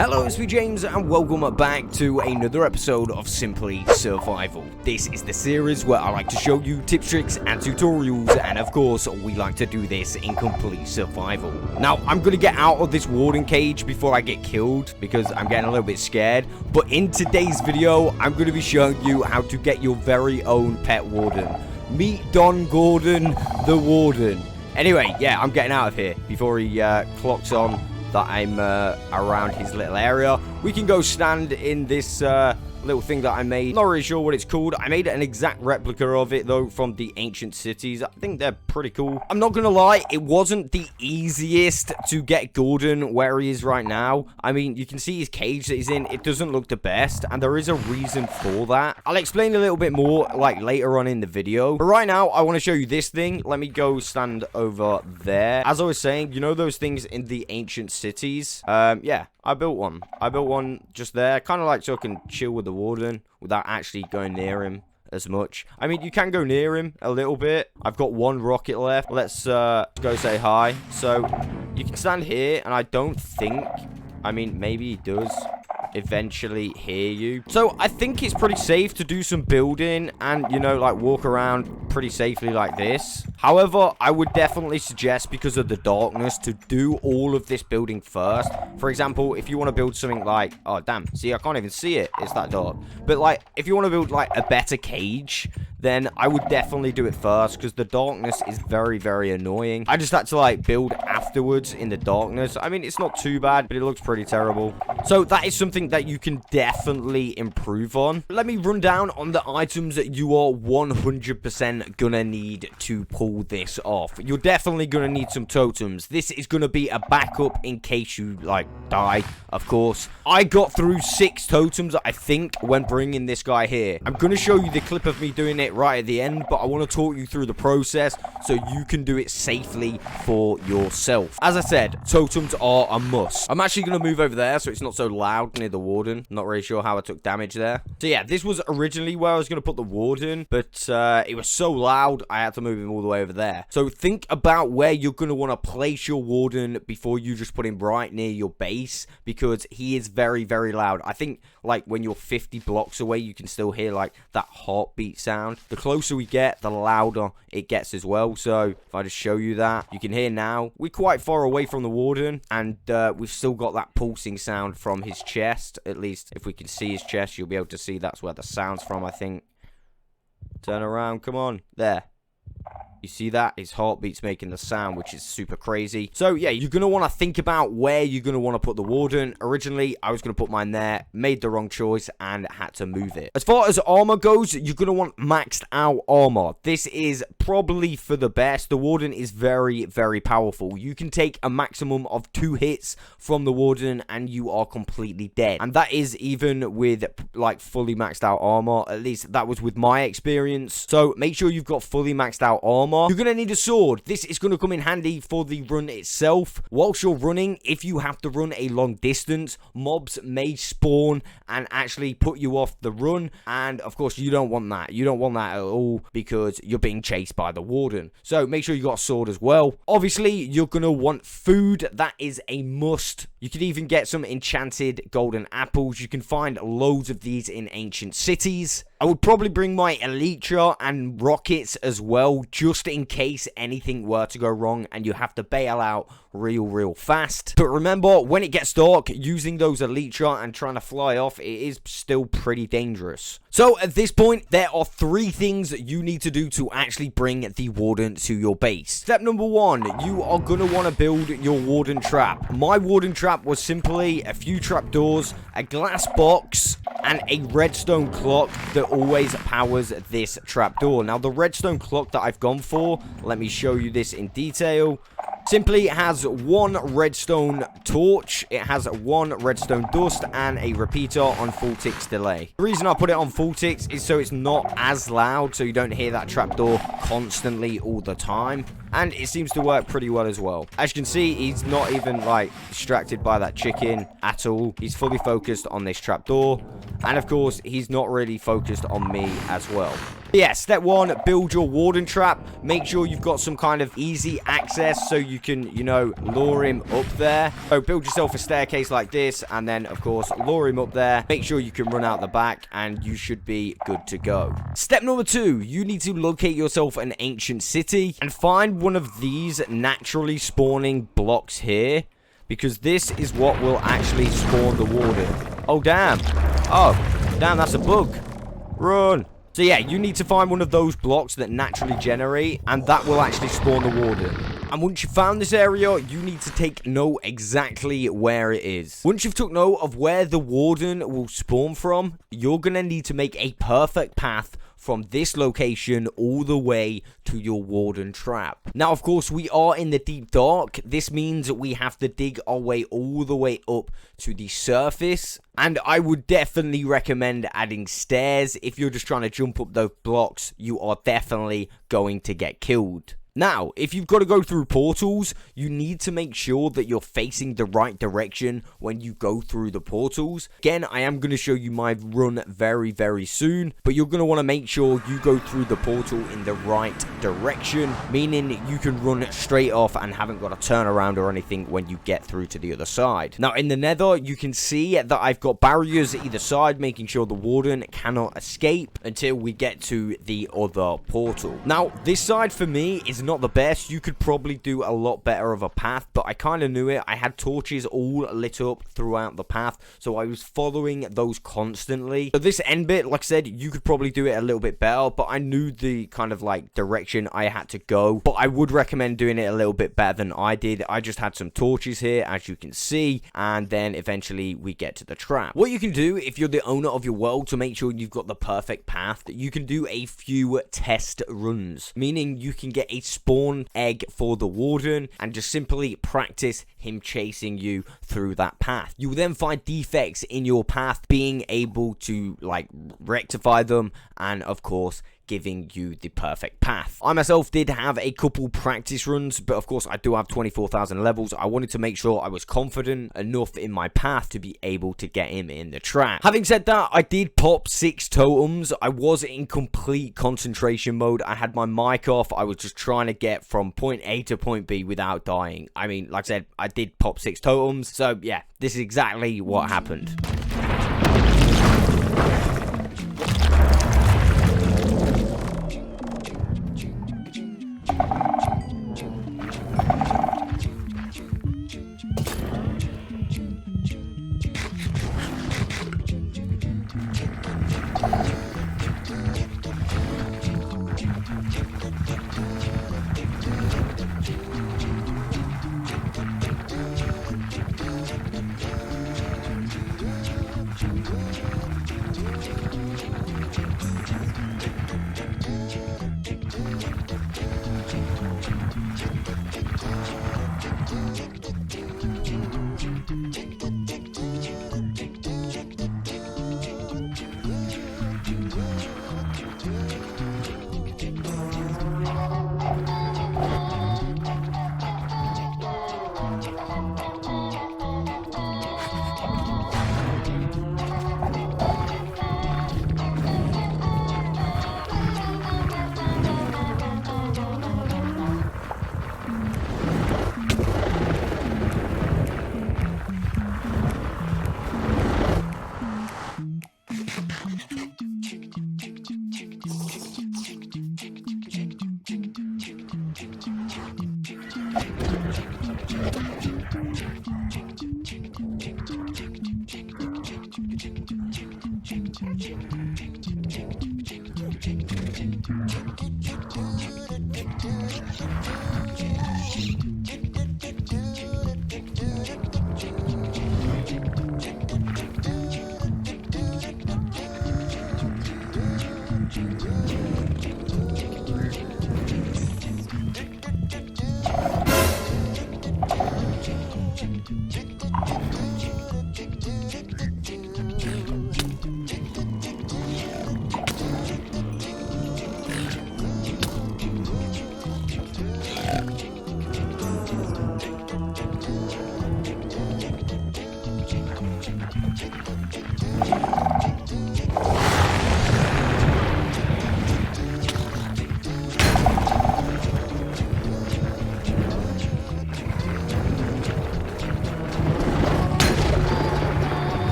Hello, it's me James, and welcome back to another episode of Simply Survival. This is the series where I like to show you tips, tricks, and tutorials, and of course, we like to do this in complete survival. Now, I'm gonna get out of this warden cage before I get killed, because I'm getting a little bit scared, but in today's video, I'm gonna be showing you how to get your very own pet warden. Meet Don Gordon, the Warden. Anyway, yeah, I'm getting out of here before he clocks on that I'm around his little area. We can go stand in this little thing that I made. Not really sure what it's called. I made an exact replica of it, though, from the ancient cities. I think they're pretty cool. I'm not gonna lie, it wasn't the easiest to get Gordon where he is right now. I mean, you can see his cage that he's in. It doesn't look the best, and there is a reason for that. I'll explain a little bit more, like, later on in the video. But right now, I want to show you this thing. Let me go stand over there. As I was saying, you know those things in the ancient cities? Yeah. I built one. I built one just there, kind of like so I can chill with the warden without actually going near him as much. I mean, you can go near him a little bit. I've got one rocket left. Let's go say hi. So, you can stand here, and I don't think... I mean, maybe he does eventually hear you. So, I think it's pretty safe to do some building and, you know, like, walk around pretty safely like this. However, I would definitely suggest, because of the darkness, to do all of this building first. For example, if you want to build something like... Oh, damn. See, I can't even see it. It's that dark. But, like, if you want to build, like, a better cage, then I would definitely do it first, because the darkness is very, very annoying. I just had to, like, build afterwards in the darkness. I mean, it's not too bad, but it looks pretty terrible. So, that is something that you can definitely improve on. Let me run down on the items that you are 100% gonna need to pull this off. You're definitely gonna need some totems. This is gonna be a backup in case you, like, die, of course. I got through 6 totems, I think, when bringing this guy here. I'm gonna show you the clip of me doing it right at the end, but I want to talk you through the process so you can do it safely for yourself. As I said, totems are a must. I'm actually gonna move over there so it's not so loud near the warden. Not really sure how I took damage there. So yeah, this was originally where I was gonna put the warden, but it was so loud I had to move him all the way over there. So think about where you're going to want to place your warden before you just put him right near your base, because he is very, very loud. I think, like, when you're 50 blocks away, you can still hear, like, that heartbeat sound. The closer we get, the louder it gets as well. So if I just show you that, you can hear now. We're quite far away from the warden, and we've still got that pulsing sound from his chest. At least if we can see his chest, you'll be able to see that's where the sound's from, I think. Turn around, come on. There. You see that? His heartbeat's making the sound, which is super crazy. So, yeah, you're going to want to think about where you're going to want to put the warden. Originally, I was going to put mine there, made the wrong choice, and had to move it. As far as armor goes, you're going to want maxed out armor. This is probably for the best. The warden is very, very powerful. You can take a maximum of 2 hits from the warden, and you are completely dead. And that is even with, like, fully maxed out armor. At least that was with my experience. So, make sure you've got fully maxed out armor. You're going to need a sword. This is going to come in handy for the run itself. Whilst you're running, if you have to run a long distance, mobs may spawn and actually put you off the run. And, of course, you don't want that. You don't want that at all because you're being chased by the warden. So, make sure you got a sword as well. Obviously, you're going to want food. That is a must. You can even get some enchanted golden apples. You can find loads of these in ancient cities. I would probably bring my elytra and rockets as well, just in case anything were to go wrong and you have to bail out real fast. But remember, when it gets dark, using those elytra and trying to fly off, it is still pretty dangerous. So at this point, there are 3 things that you need to do to actually bring the warden to your base. Step number 1, you are going to want to build your warden trap. My warden trap was simply a few trapdoors, a glass box, and a redstone clock that always powers this trapdoor. Now, the redstone clock that I've gone for, let me show you this in detail. Simply has 1 redstone torch, it has 1 redstone dust, and a repeater on full ticks delay. The reason I put it on full ticks is so it's not as loud, so you don't hear that trapdoor constantly all the time. and it seems to work pretty well as well. As you can see, he's not even like distracted by that chicken at all. He's fully focused on this trapdoor, and of course he's not really focused on me as well. Yeah, step 1, build your warden trap. Make sure you've got some kind of easy access so you can, you know, lure him up there. So build yourself a staircase like this, and then of course lure him up there. Make sure you can run out the back, and you should be good to go. Step number 2, you need to locate yourself an ancient city and find one of these naturally spawning blocks here, because this is what will actually spawn the warden. Oh damn, that's a bug. Run. So yeah, you need to find one of those blocks that naturally generate, and that will actually spawn the warden. And once you've found this area, you need to take note exactly where it is. Once you've took note of where the warden will spawn from, you're gonna need to make a perfect path from this location all the way to your warden trap. Now, of course, we are in the deep dark. This means we have to dig our way all the way up to the surface. And I would definitely recommend adding stairs. If you're just trying to jump up those blocks, you are definitely going to get killed. Now, if you've got to go through portals, you need to make sure that you're facing the right direction when you go through the portals. Again, I am going to show you my run very, very soon, but you're going to want to make sure you go through the portal in the right direction, meaning you can run straight off and haven't got to turn around or anything when you get through to the other side. Now, in the nether, you can see that I've got barriers either side, making sure the warden cannot escape until we get to the other portal. Now, this side for me is not the best. You could probably do a lot better of a path, but I kind of knew it. I had torches all lit up throughout the path, so I was following those constantly. So this end bit, like I said, you could probably do it a little bit better, but I knew the kind of like direction I had to go. But I would recommend doing it a little bit better than I did. I just had some torches here, as you can see, and then eventually we get to the trap. What you can do if you're the owner of your world to make sure you've got the perfect path, you can do a few test runs, meaning you can get a spawn egg for the warden and just simply practice him chasing you through that path. You will then find defects in your path, being able to like rectify them, and of course giving you the perfect path. I myself did have a couple practice runs, but of course I do have 24,000 levels. I wanted to make sure I was confident enough in my path to be able to get him in the trap. Having said that, I did pop 6 totems. I was in complete concentration mode. I had my mic off. I was just trying to get from point A to point B without dying. I mean, like I said, I did pop 6 totems. So yeah, this is exactly what happened.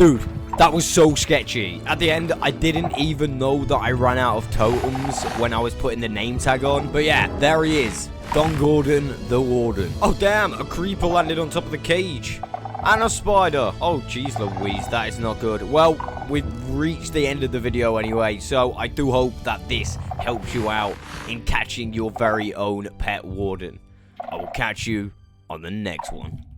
Dude, that was so sketchy. At the end, I didn't even know that I ran out of totems when I was putting the name tag on. But yeah, there he is. Don Gordon, the Warden. Oh, damn, a creeper landed on top of the cage. And a spider. Oh, jeez Louise, that is not good. Well, we've reached the end of the video anyway, so I do hope that this helps you out in catching your very own pet warden. I will catch you on the next one.